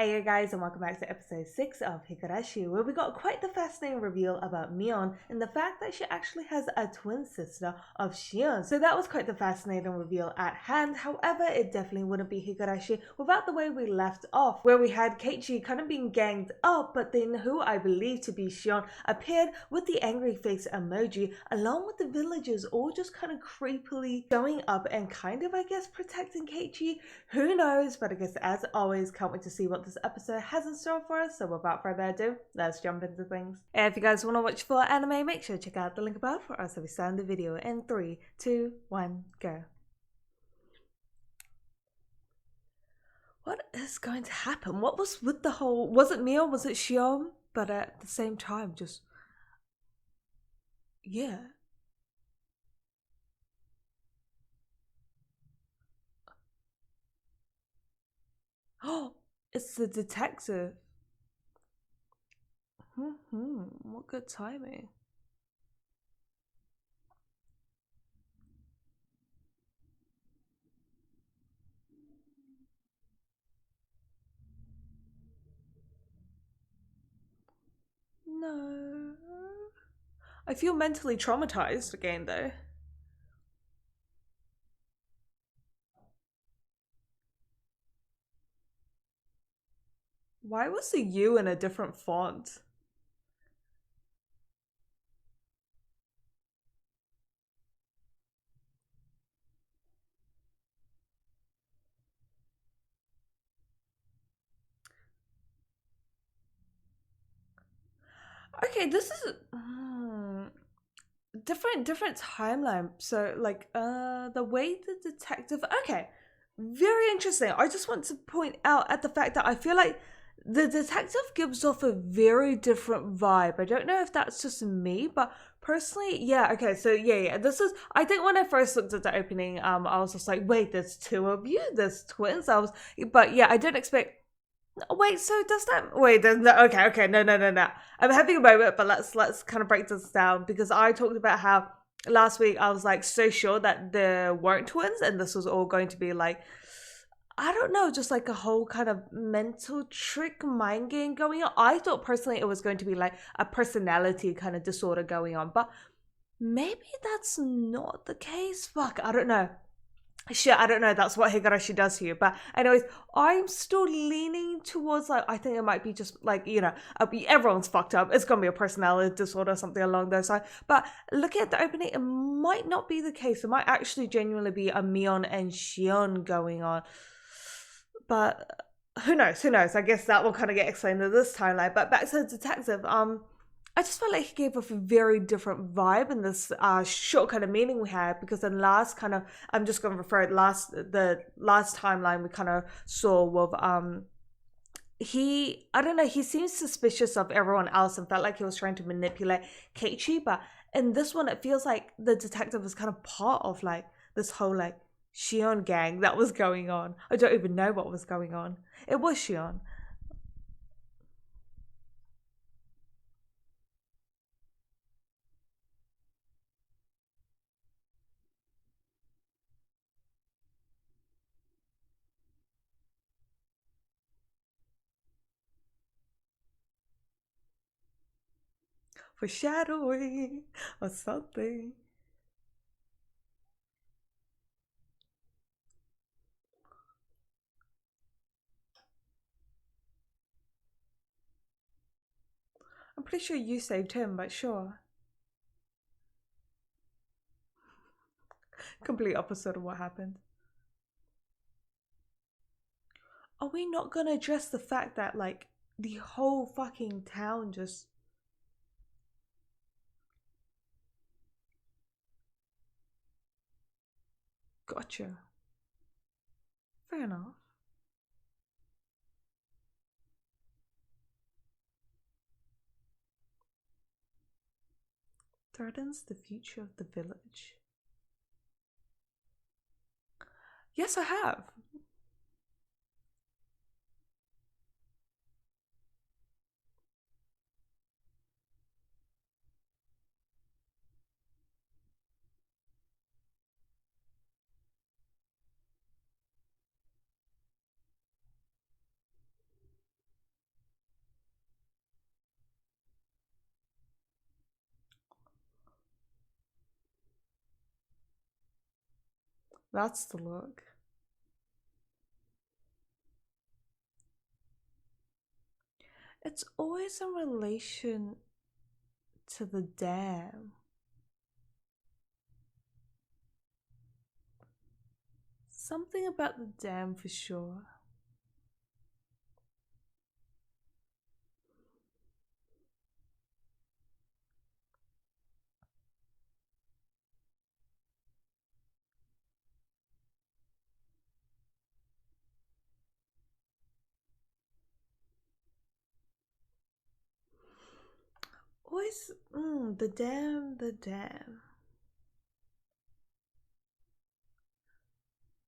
Hey guys, and welcome back to episode 6 of Higurashi, where we got quite the fascinating reveal about Mion and the fact that she actually has a twin sister of Shion. So that was quite the fascinating reveal at hand. However, it definitely wouldn't be Higurashi without the way we left off, where we had Keiichi kind of being ganged up, but then who I believe to be Shion appeared with the angry face emoji, along with the villagers all just kind of creepily showing up and kind of, I guess, protecting Keiichi. Who knows, but I guess as always, can't wait to see what this episode has in store for us. So without further ado, let's jump into things. And if you guys want to watch full anime, make sure to check out the link above for us. So we start the video in 3, 2, 1, go. What is going to happen? What was with the whole, was it Mion, was it Shion? But at the same time, just, yeah. Oh, it's the detective. What good timing. No. I feel mentally traumatized again though. Why was the U in a different font? Okay, this is different timeline. So like the way the detective, okay, very interesting. I just want to point out at the fact that I feel like the detective gives off a very different vibe. I don't know if that's just me, but personally, yeah, okay, so yeah, this is, I think when I first looked at the opening, I was just like, wait, there's two of you, there's twins. But yeah, I didn't expect. Wait, so does that? Wait, there's no. Okay, no. I'm having a moment, but let's kind of break this down because I talked about how last week I was like so sure that there weren't twins and this was all going to be like, I don't know, just like a whole kind of mental trick mind game going on. I thought personally it was going to be like a personality kind of disorder going on, but maybe that's not the case. Fuck, I don't know. Shit, I don't know. That's what Higurashi does here. But anyways, I'm still leaning towards like I think it might be just like everyone's fucked up. It's gonna be a personality disorder, something along those lines. But looking at the opening, it might not be the case. It might actually genuinely be a Mion and Shion going on. But who knows? Who knows? I guess that will kind of get explained in this timeline. But back to the detective. I just felt like he gave off a very different vibe in this short kind of meeting we had because in last kind of I'm just going to refer to the last timeline we kind of saw with he, I don't know, he seems suspicious of everyone else and felt like he was trying to manipulate Keiichi, but in this one it feels like the detective was kind of part of like this whole like Shion gang that was going on. I don't even know what was going on. It was Shion. Foreshadowing or something. I'm pretty sure you saved him, but sure. Complete opposite of what happened. Are we not gonna address the fact that like the whole fucking town just gotcha? Fair enough. Threatens the future of the village. Yes, I have. That's the look. It's always in relation to the dam. Something about the dam for sure. Always, the dam.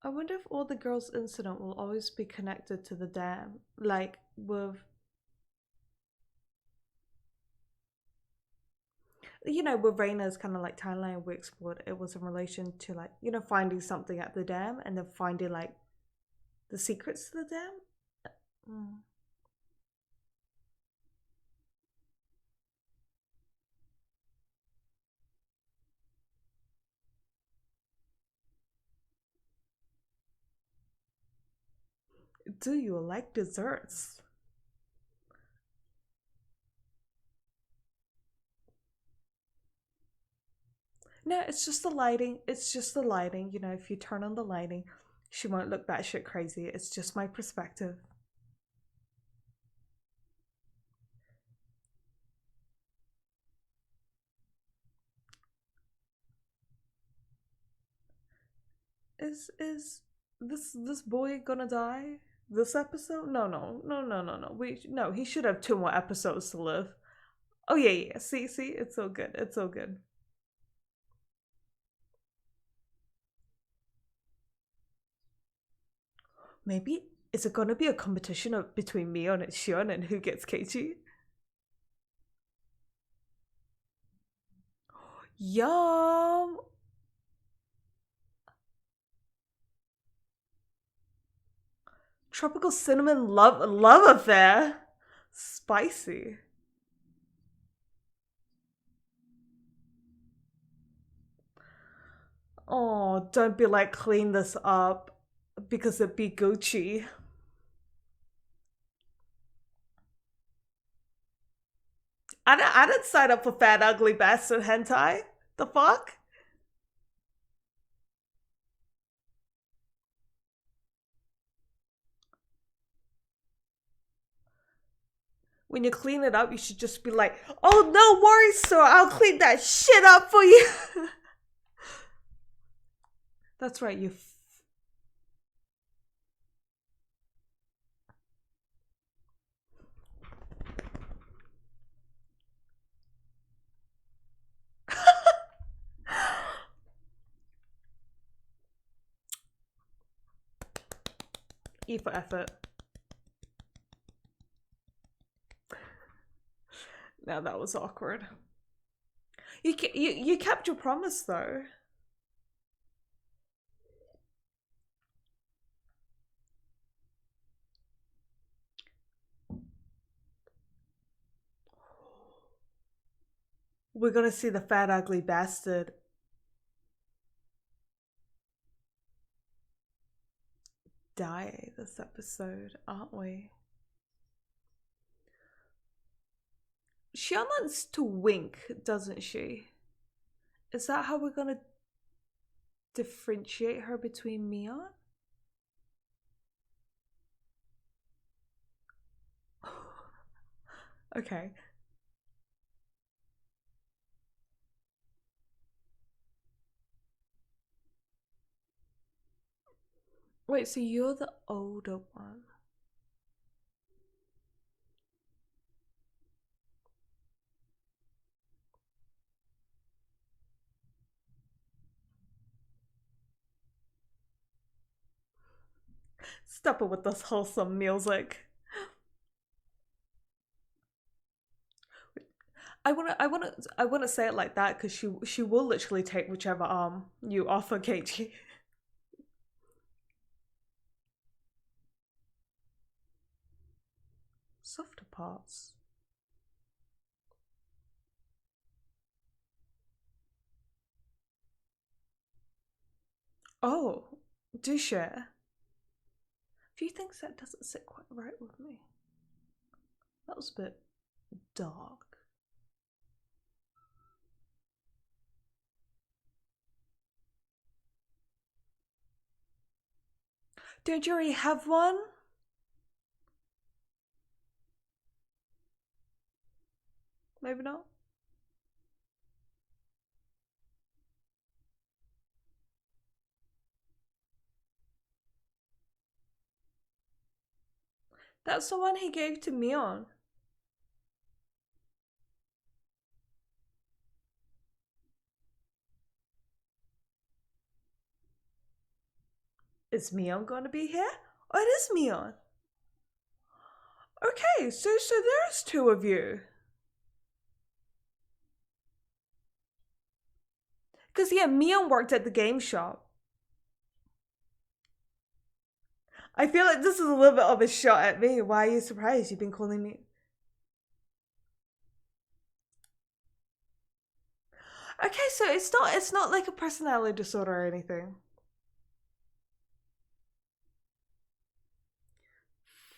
I wonder if all the girls' incident will always be connected to the dam. Like, with, with Reina's kind of like timeline we explored, it was in relation to like, finding something at the dam and then finding like the secrets to the dam. Mm. Do you like desserts? No, it's just the lighting. It's just the lighting. If you turn on the lighting, she won't look batshit crazy. It's just my perspective. Is this boy gonna die this episode? No, no, no, no, no, no. No. He should have two more episodes to live. Oh yeah, yeah. See, it's so good. It's so good. Maybe is it gonna be a competition between Mion and Shion and who gets Keiichi? Yum! Tropical cinnamon love affair. Spicy. Oh, don't be like clean this up because it be Gucci. I didn't sign up for fat ugly bastard hentai. The fuck? When you clean it up, you should just be like, "Oh, no worries, sir. I'll clean that shit up for you." That's right. E for effort. Now that was awkward. You kept your promise though. We're gonna see the fat ugly bastard die this episode, aren't we? She wants to wink, doesn't she? Is that how we're gonna differentiate her between Mion? Okay. Wait, so you're the older one? Stop it with this wholesome music. I wanna say it like that because she will literally take whichever arm you offer, Keiichi. Softer parts. Oh, do share. A few things that doesn't sit quite right with me. That was a bit dark. Don't you already have one? Maybe not. That's the one he gave to Mion. Is Mion going to be here? Oh, it is Mion. Okay, so there's two of you. Because, yeah, Mion worked at the game shop. I feel like this is a little bit of a shot at me. Why are you surprised? You've been calling me. Okay, so it's not like a personality disorder or anything.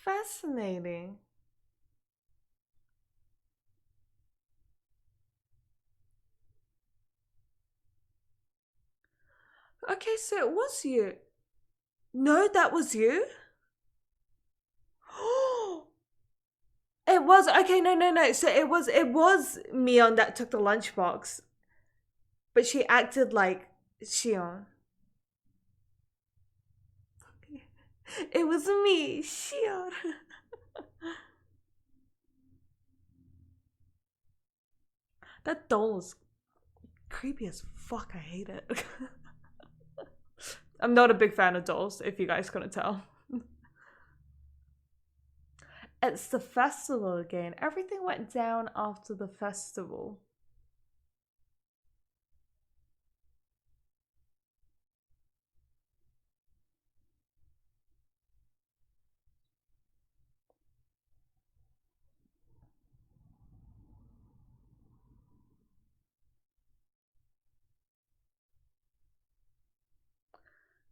Fascinating. Okay, so it was you. No, that was you? It was okay, no. So it was Mion that took the lunchbox. But she acted like Shion. It was me, Shion. That doll is creepy as fuck. I hate it. I'm not a big fan of dolls, if you guys couldn't tell. It's the festival again. Everything went down after the festival.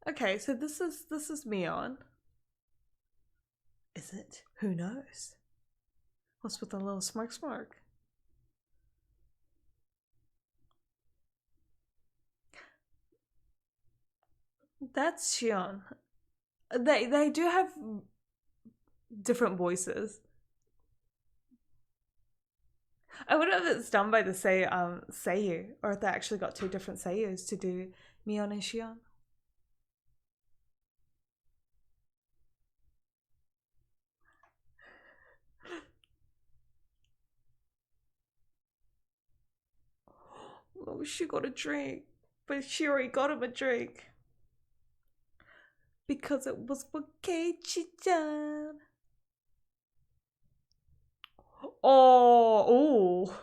Okay, so this is Mion. Is it? Who knows? What's with the little smirk? That's Shion. They do have different voices. I wonder if it's done by the Seiyu, or if they actually got two different Seiyus to do Mion and Shion. Oh, she got a drink, but she already got him a drink. Because it was for Keiichi-chan. Oh.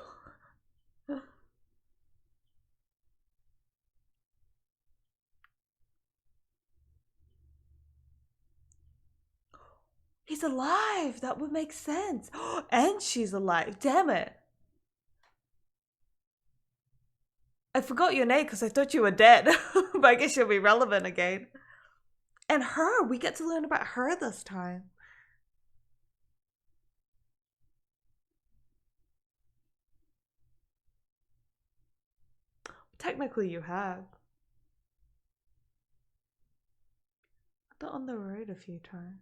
He's alive. That would make sense. And she's alive. Damn it. I forgot your name because I thought you were dead. But I guess you'll be relevant again. And her. We get to learn about her this time. Technically, you have. They're on the road a few times.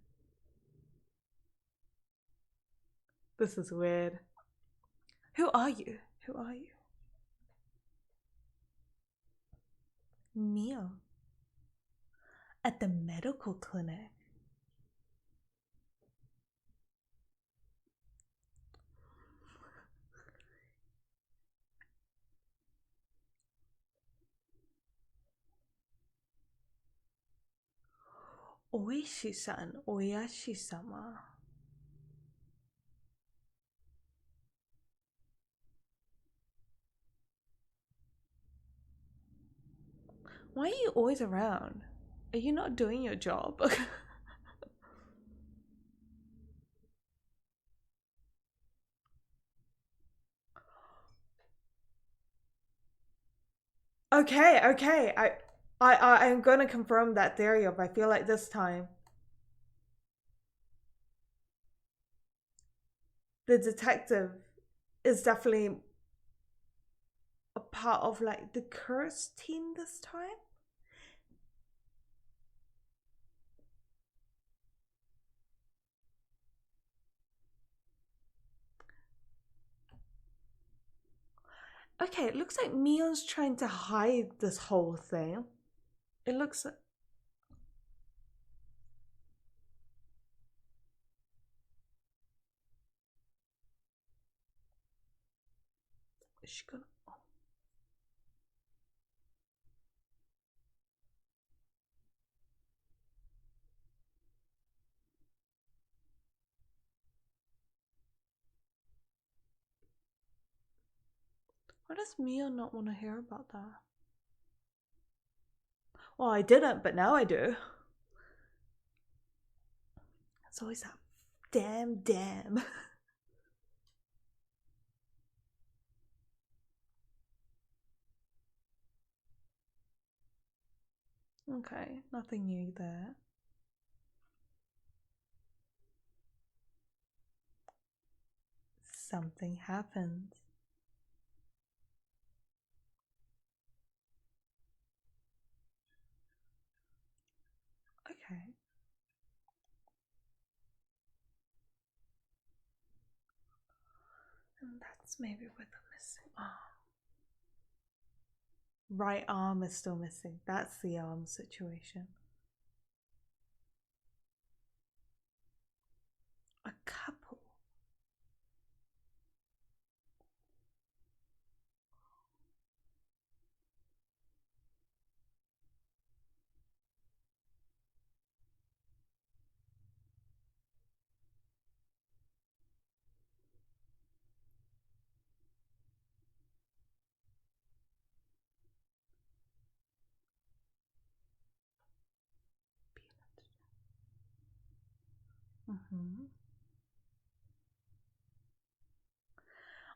This is weird. Who are you? Who are you? Mio. At the medical clinic. Oishi-san, Oyashi-sama. Why are you always around? Are you not doing your job? Okay. I am going to confirm that theory of I feel like this time the detective is definitely a part of like the curse team this time. Okay, it looks like Mion's trying to hide this whole thing. It looks like... Is she gonna... Why does Mion not want to hear about that? Well, I didn't, but now I do. It's always that damn. Okay, nothing new there. Something happens. Okay. And that's maybe where the missing arm. Right arm is still missing. That's the arm situation. A couple. Mm-hmm.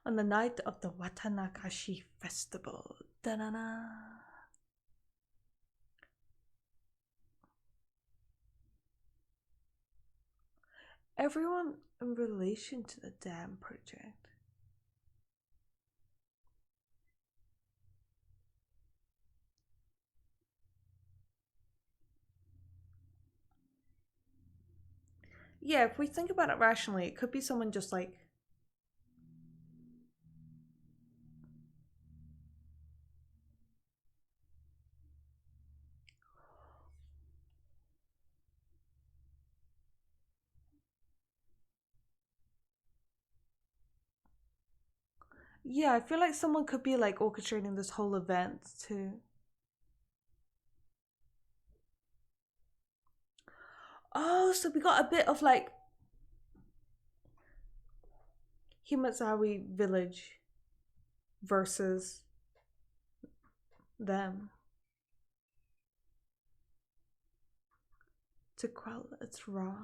On the night of the Watanakashi festival. Da-na-na. Everyone in relation to the dam project. Yeah, if we think about it rationally, it could be someone just like... Yeah, I feel like someone could be like orchestrating this whole event too. Oh, so we got a bit of like Hinamizawa village versus them to quell its wrath.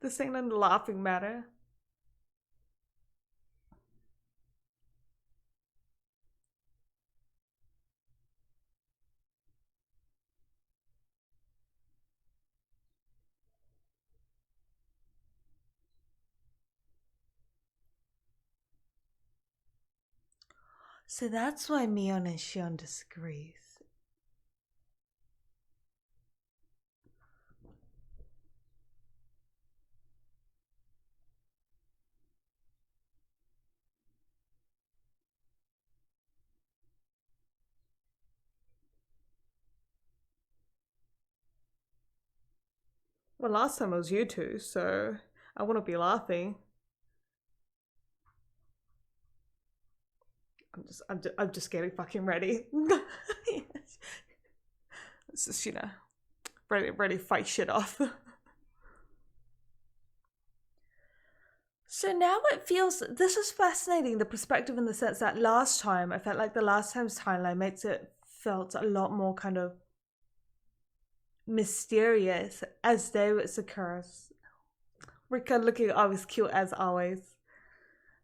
This ain't a laughing matter. So that's why Mion and Shion disagrees. Well, last time it was you two, so I wouldn't be laughing. I'm just getting fucking ready. It's just, you know, ready to fight shit off. So now it feels, this is fascinating, the perspective, in the sense that last time, I felt like the last time's timeline makes it felt a lot more kind of mysterious as though it's a curse. Rika looking always cute as always.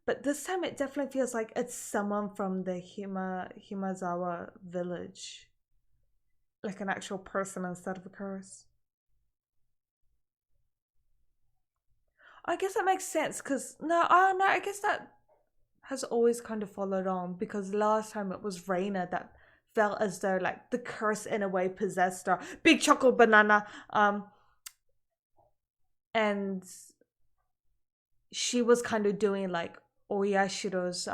But this time it definitely feels like it's someone from the Hinamizawa village. Like an actual person instead of a curse. I guess that makes sense because I guess that has always kind of followed on because last time it was Reina that felt as though like the curse in a way possessed her. Big chocolate banana. And she was kind of doing like Oyashiro's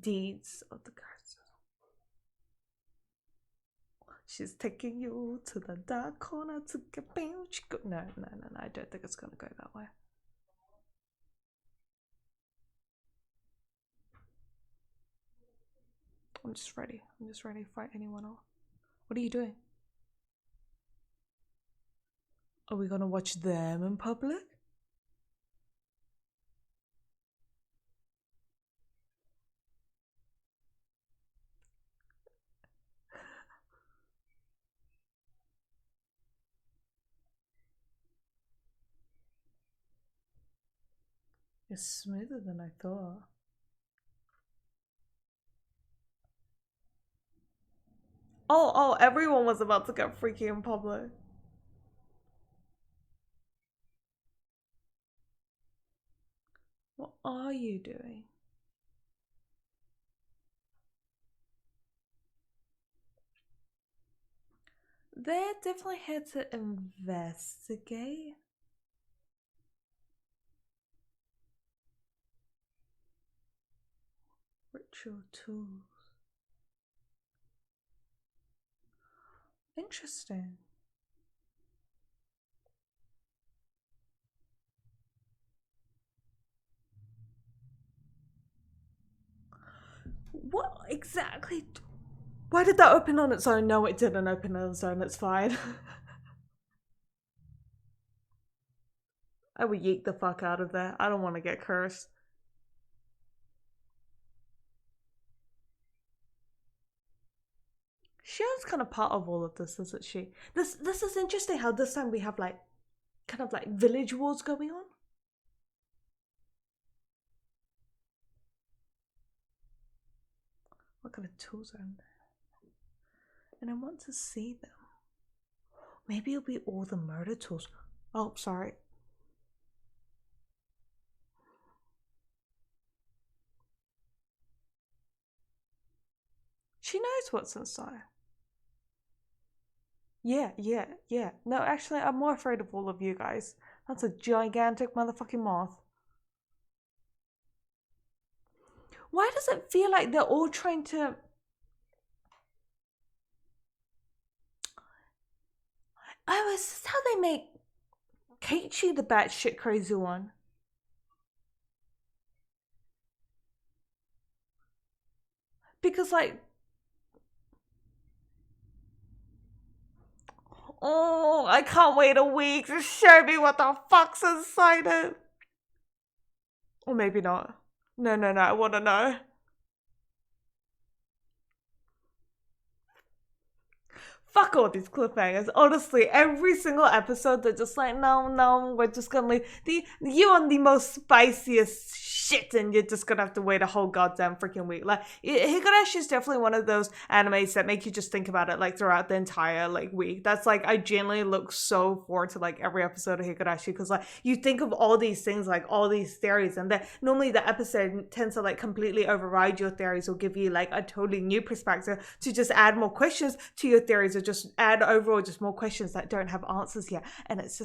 deeds of the curse. She's taking you to the dark corner to get no, I don't think it's gonna go that way. I'm just ready to fight anyone off. What are you doing? Are we gonna watch them in public? It's smoother than I thought. Oh, everyone was about to get freaky in public. What are you doing? They're definitely here to investigate. Ritual tools. Interesting. What exactly? Why did that open on its own? No, it didn't open on its own. It's fine. I would yeet the fuck out of there. I don't want to get cursed. Shion's kind of part of all of this, isn't she? This is interesting how this time we have like kind of like village wars going on. What kind of tools are in there? And I want to see them. Maybe it'll be all the murder tools. Oh, sorry. She knows what's inside. Yeah. No, actually, I'm more afraid of all of you guys. That's a gigantic motherfucking moth. Why does it feel like they're all trying to... Oh, is this how they make Keiichi the batshit crazy one? Because like... Oh, I can't wait a week to show me what the fuck's inside it. Or maybe not. No, I want to know. Fuck all these cliffhangers. Honestly, every single episode, they're just like, no, we're just gonna leave you on the most spiciest shit, and you're just gonna have to wait a whole goddamn freaking week. Like, Higurashi is definitely one of those animes that make you just think about it like throughout the entire like week. That's like, I genuinely look so forward to like every episode of Higurashi because like you think of all these things, like all these theories, and then normally the episode tends to like completely override your theories or give you like a totally new perspective to just add more questions to your theories, or just add overall just more questions that don't have answers yet. And it's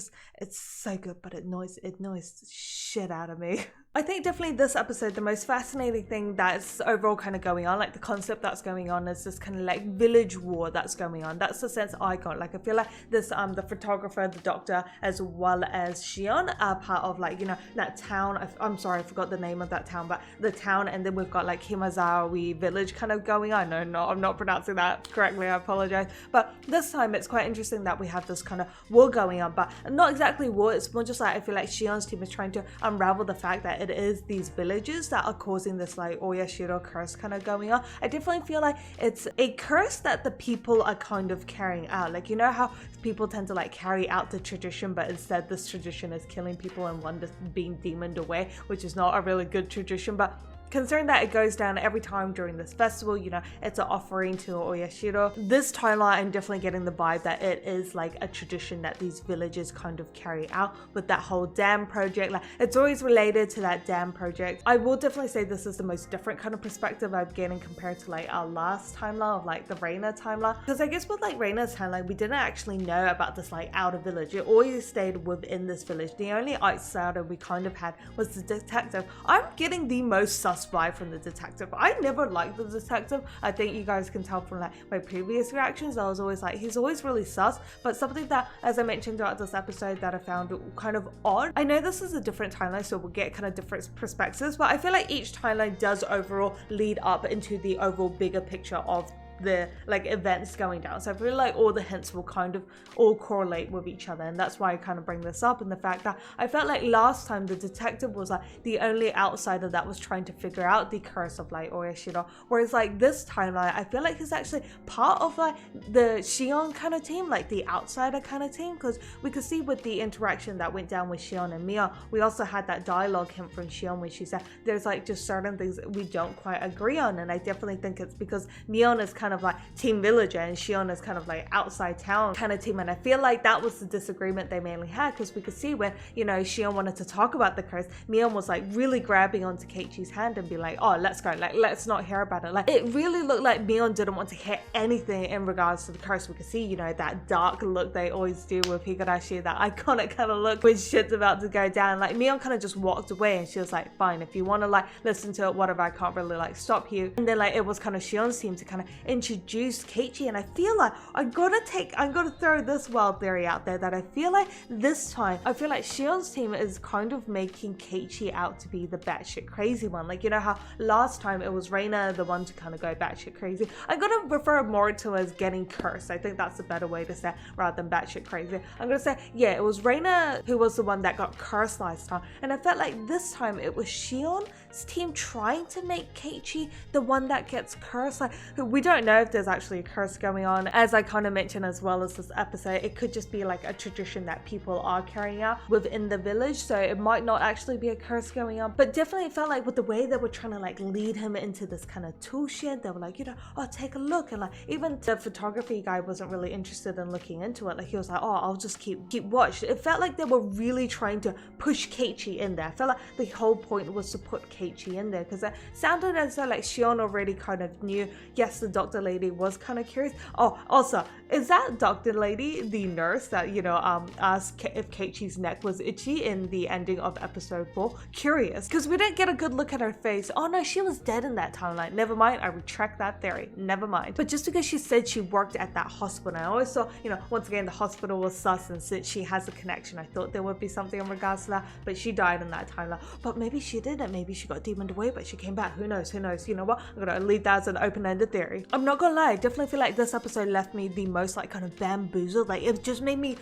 so good, but it annoys the shit out of me. I think definitely this episode, the most fascinating thing that's overall kind of going on, like the concept that's going on, is this kind of like village war that's going on. That's the sense I got. Like I feel like this the photographer, the doctor, as well as Shion are part of like, you know, that town. I'm sorry, I forgot the name of that town, but the town, and then we've got like Hinamizawa village kind of going on. No, I'm not pronouncing that correctly, I apologize. But this time it's quite interesting that we have this kind of war going on, but not exactly war. It's more just like I feel like Shion's team is trying to unravel the fact that it is these villages that are causing this like Oyashiro curse kind of going on. I definitely feel like it's a curse that the people are kind of carrying out. Like, you know how people tend to like carry out the tradition, but instead this tradition is killing people and one is being demoned away, which is not a really good tradition. But considering that it goes down every time during this festival, you know, it's an offering to Oyashiro. This timeline, I'm definitely getting the vibe that it is like a tradition that these villages kind of carry out with that whole dam project. Like, it's always related to that dam project. I will definitely say this is the most different kind of perspective I'm getting compared to like our last timeline of like the Reina timeline. Because I guess with like Reina's timeline, we didn't actually know about this like outer village. It always stayed within this village. The only outsider we kind of had was the detective. I'm getting the most sus vibe from the detective. I never liked the detective. I think you guys can tell from like my previous reactions. I was always like, he's always really sus. But something that, as I mentioned throughout this episode, that I found kind of odd. I know this is a different timeline, so we'll get kind of different perspectives, but I feel like each timeline does overall lead up into the overall bigger picture of the like events going down. So I feel like all the hints will kind of all correlate with each other, and that's why I kind of bring this up. And the fact that I felt like last time the detective was like the only outsider that was trying to figure out the curse of like Oyashiro, whereas like this timeline I feel like he's actually part of like the Shion kind of team, like the outsider kind of team, because we could see with the interaction that went down with Shion and Mion, we also had that dialogue hint from Shion when she said there's like just certain things that we don't quite agree on. And I definitely think it's because Mion is kind of like team villager and Shion is kind of like outside town kind of team, and I feel like that was the disagreement they mainly had, because we could see when, you know, Shion wanted to talk about the curse, Mion was like really grabbing onto Keiichi's hand and be like, oh, let's go, like let's not hear about it. Like it really looked like Mion didn't want to hear anything in regards to the curse. We could see, you know, that dark look they always do with Higurashi, that iconic kind of look when shit's about to go down. Like Mion kind of just walked away and she was like, fine, if you want to like listen to it, whatever, I can't really like stop you. And then like it was kind of Shion's team to kind of introduce Keiichi, and I feel like I'm gonna throw this wild theory out there that I feel like this time I feel like Shion's team is kind of making Keiichi out to be the batshit crazy one. Like, you know how last time it was Reina the one to kind of go batshit crazy. I'm gonna refer more to as getting cursed. I think that's a better way to say it, rather than batshit crazy. I'm gonna say, yeah, it was Reina who was the one that got cursed last time, and I felt like this time it was Shion's team trying to make Keiichi the one that gets cursed. Like, we don't know if there's actually a curse going on. As I kind of mentioned as well as this episode, it could just be like a tradition that people are carrying out within the village, so it might not actually be a curse going on. But definitely it felt like with the way they were trying to like lead him into this kind of tool shed, they were like, you know, oh, take a look, and like even the photography guy wasn't really interested in looking into it. Like he was like, oh, I'll just keep watch. It felt like they were really trying to push Keiichi in there. I felt like the whole point was to put Keiichi in there, because it sounded as though like Shion already kind of knew, yes, the doctor lady was kind of curious. Oh, also, is that doctor lady the nurse that, you know, asked if Keiichi's neck was itchy in the ending of episode 4? Curious, because we didn't get a good look at her face. Oh no, she was dead in that timeline. Never mind, I retract that theory. Never mind. But just because she said she worked at that hospital, I always saw, you know, once again, the hospital was sus, and since she has a connection, I thought there would be something in regards to that, but she died in that timeline. But maybe she didn't. Maybe she got demoned away, but she came back. Who knows? Who knows? You know what? I'm gonna leave that as an open-ended theory. I'm not gonna lie, I definitely feel like this episode left me the most like kind of bamboozled. Like it just made me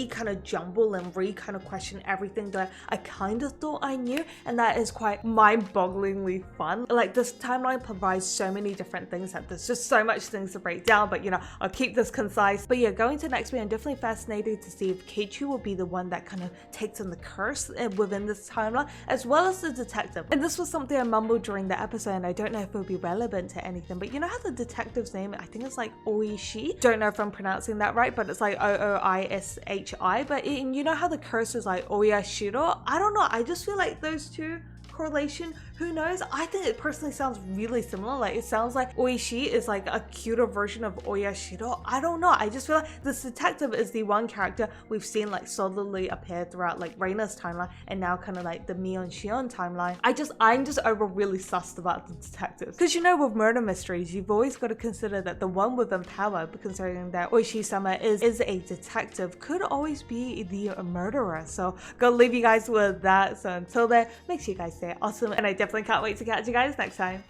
kind of jumble and kind of question everything that I kind of thought I knew, and that is quite mind-bogglingly fun. Like this timeline provides so many different things that there's just so much things to break down, but you know, I'll keep this concise. But yeah, going to next week, I'm definitely fascinated to see if Keiichi will be the one that kind of takes on the curse within this timeline, as well as the detective. And this was something I mumbled during the episode, and I don't know if it will be relevant to anything, but you know how the detective's name, I think it's like Oishi, don't know if I'm pronouncing that right, but it's like Ooishi, but you know how the curse is like Oyashiro? I don't know, I just feel like those two correlation, who knows? I think it personally sounds really similar. Like it sounds like Oishi is like a cuter version of Oyashiro. I don't know, I just feel like this detective is the one character we've seen like solidly appear throughout like Reina's timeline, and now kind of like the Mion Shion timeline. I'm just over really sussed about the detectives, because you know, with murder mysteries you've always got to consider that the one within power, considering that Oishi-sama is a detective, could always be the murderer. So gonna leave you guys with that. So until then, make sure you guys stay awesome, and I definitely can't wait to catch you guys next time.